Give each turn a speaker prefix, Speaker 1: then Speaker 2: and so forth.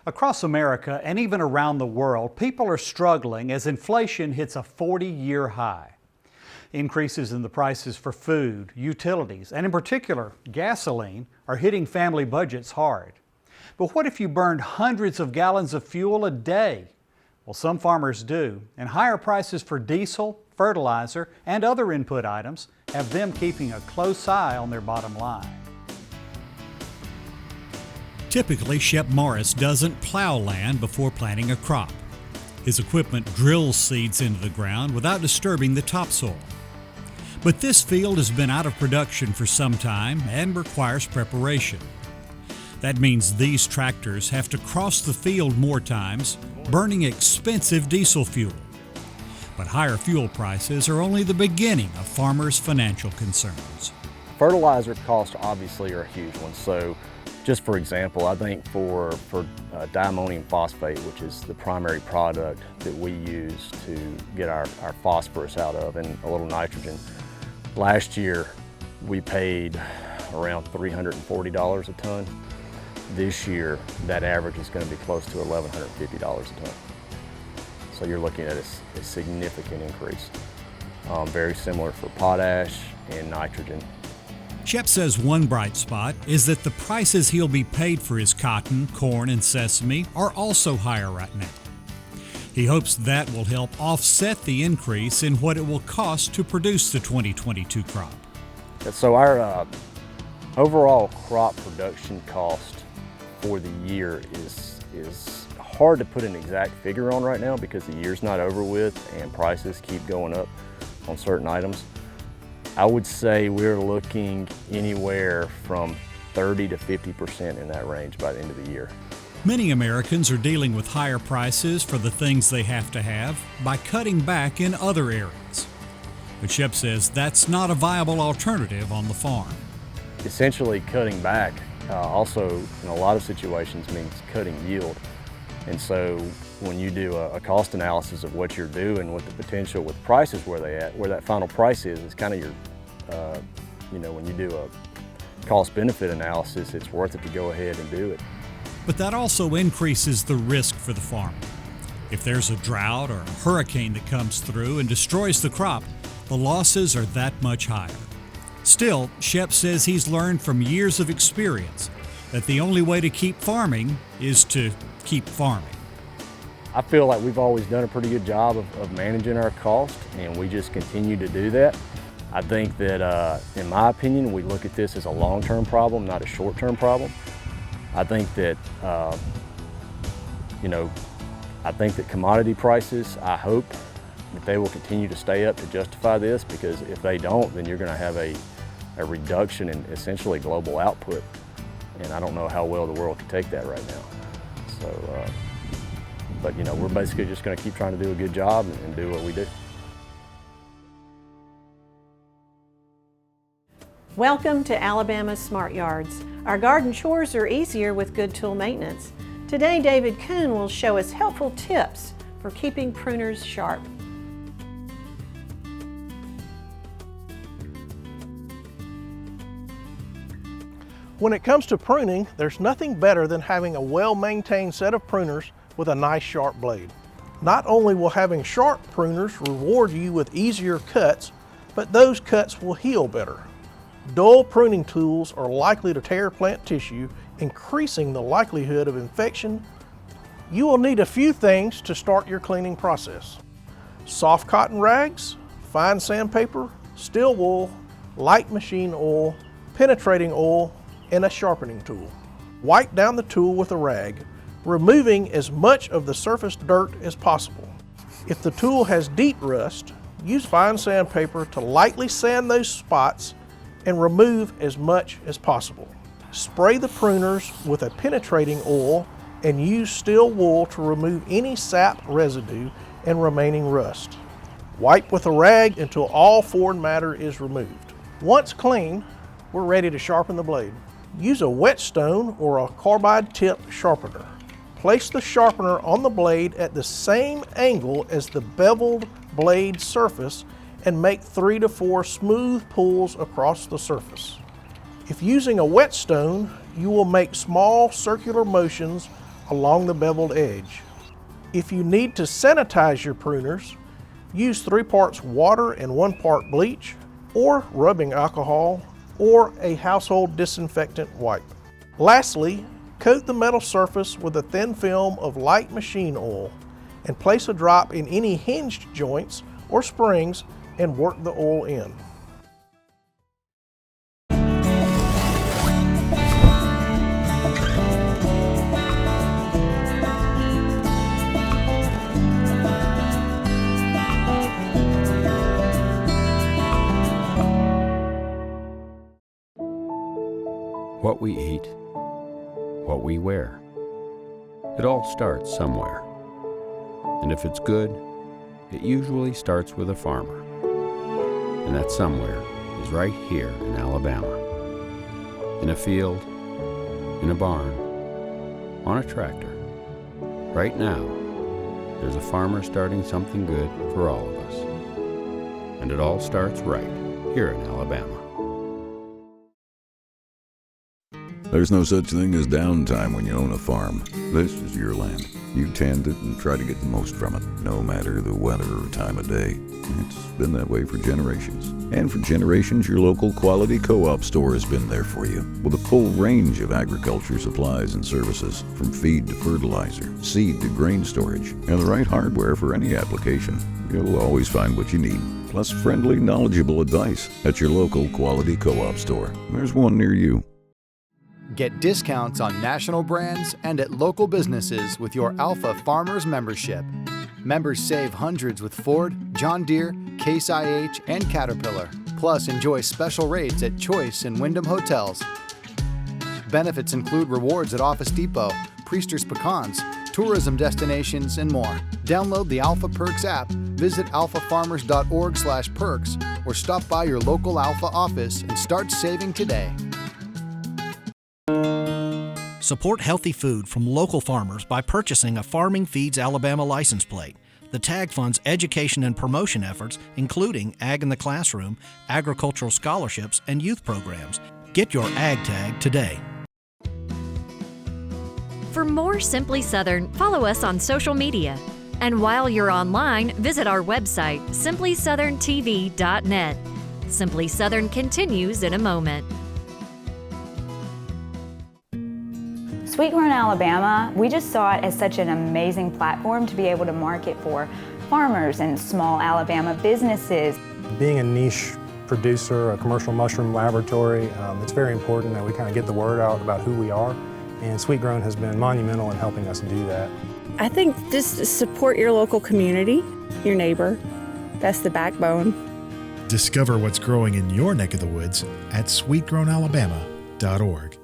Speaker 1: Across America and even around the world, people are struggling as inflation hits a 40-year high. Increases in the prices for food, utilities, and in particular, gasoline, are hitting family budgets hard. But what if you burned hundreds of gallons of fuel a day? Well, some farmers do, and higher prices for diesel, fertilizer, and other input items have them keeping a close eye on their bottom line.
Speaker 2: Typically, Shep Morris doesn't plow land before planting a crop. His equipment drills seeds into the ground without disturbing the topsoil. But this field has been out of production for some time and requires preparation. That means these tractors have to cross the field more times, burning expensive diesel fuel. But higher fuel prices are only the beginning of farmers' financial concerns.
Speaker 3: Fertilizer costs obviously are a huge one. So just for example, I think for diammonium phosphate, which is the primary product that we use to get our phosphorus out of and a little nitrogen, last year we paid around $340 a ton. This year, that average is going to be close to $1,150 a ton. So you're looking at a significant increase. Very similar for potash and nitrogen.
Speaker 2: Shep says one bright spot is that the prices he'll be paid for his cotton, corn, and sesame are also higher right now. He hopes that will help offset the increase in what it will cost to produce the 2022 crop.
Speaker 3: So our overall crop production cost for the year is hard to put an exact figure on right now because the year's not over with and prices keep going up on certain items. I would say we're looking anywhere from 30 to 50% in that range by the end of the year.
Speaker 2: Many Americans are dealing with higher prices for the things they have to have by cutting back in other areas. But Shep says that's not a viable alternative on the farm.
Speaker 3: Essentially cutting back also in a lot of situations means cutting yield. And so when you do a cost analysis of what you're doing with the potential with prices where that final price is kind of your, when you do a cost benefit analysis, it's worth it to go ahead and do it.
Speaker 2: But that also increases the risk for the farmer. If there's a drought or a hurricane that comes through and destroys the crop, the losses are that much higher. Still, Shep says he's learned from years of experience that the only way to keep farming is to keep farming.
Speaker 3: I feel like we've always done a pretty good job of managing our cost, and we just continue to do that. I think that, in my opinion, we look at this as a long-term problem, not a short-term problem. I think that, I think that commodity prices, I hope that they will continue to stay up to justify this, because if they don't, then you're going to have a reduction in essentially global output, and I don't know how well the world can take that right now. So, but we're basically just going to keep trying to do a good job and do what we do.
Speaker 4: Welcome to Alabama's Smart Yards. Our garden chores are easier with good tool maintenance. Today, David Koon will show us helpful tips for keeping pruners sharp.
Speaker 5: When it comes to pruning, there's nothing better than having a well-maintained set of pruners with a nice sharp blade. Not only will having sharp pruners reward you with easier cuts, but those cuts will heal better. Dull pruning tools are likely to tear plant tissue, increasing the likelihood of infection. You will need a few things to start your cleaning process: soft cotton rags, fine sandpaper, steel wool, light machine oil, penetrating oil, and a sharpening tool. Wipe down the tool with a rag, removing as much of the surface dirt as possible. If the tool has deep rust, use fine sandpaper to lightly sand those spots and remove as much as possible. Spray the pruners with a penetrating oil and use steel wool to remove any sap residue and remaining rust. Wipe with a rag until all foreign matter is removed. Once clean, we're ready to sharpen the blade. Use a whetstone or a carbide tip sharpener. Place the sharpener on the blade at the same angle as the beveled blade surface and make 3 to 4 smooth pulls across the surface. If using a whetstone, you will make small circular motions along the beveled edge. If you need to sanitize your pruners, use 3 parts water and 1 part bleach, or rubbing alcohol, or a household disinfectant wipe. Lastly, coat the metal surface with a thin film of light machine oil and place a drop in any hinged joints or springs and work the oil in.
Speaker 6: What we eat, what we wear. It all starts somewhere. And if it's good, it usually starts with a farmer. And that somewhere is right here in Alabama. In a field, in a barn, on a tractor. Right now, there's a farmer starting something good for all of us. And it all starts right here in Alabama.
Speaker 7: There's no such thing as downtime when you own a farm. This is your land. You tend it and try to get the most from it, no matter the weather or time of day. It's been that way for generations. And for generations, your local quality co-op store has been there for you, with a full range of agriculture supplies and services, from feed to fertilizer, seed to grain storage, and the right hardware for any application. You'll always find what you need, plus friendly, knowledgeable advice at your local quality co-op store. There's one near you.
Speaker 8: Get discounts on national brands and at local businesses with your Alpha Farmers membership. Members save hundreds with Ford, John Deere, Case IH, and Caterpillar. Plus, enjoy special rates at Choice and Wyndham Hotels. Benefits include rewards at Office Depot, Priester's Pecans, tourism destinations, and more. Download the Alpha Perks app, visit alphafarmers.org/perks, or stop by your local Alpha office and start saving today.
Speaker 9: Support healthy food from local farmers by purchasing a Farming Feeds Alabama license plate. The tag funds education and promotion efforts, including Ag in the Classroom, agricultural scholarships, and youth programs. Get your Ag tag today.
Speaker 10: For more Simply Southern, follow us on social media. And while you're online, visit our website, simplysouthern.tv.net. Simply Southern continues in a moment.
Speaker 11: Sweet Grown Alabama, we just saw it as such an amazing platform to be able to market for farmers and small Alabama businesses.
Speaker 12: Being a niche producer, a commercial mushroom laboratory, it's very important that we kind of get the word out about who we are, and Sweet Grown has been monumental in helping us do that.
Speaker 13: I think just support your local community, your neighbor. That's the backbone.
Speaker 14: Discover what's growing in your neck of the woods at sweetgrownalabama.org.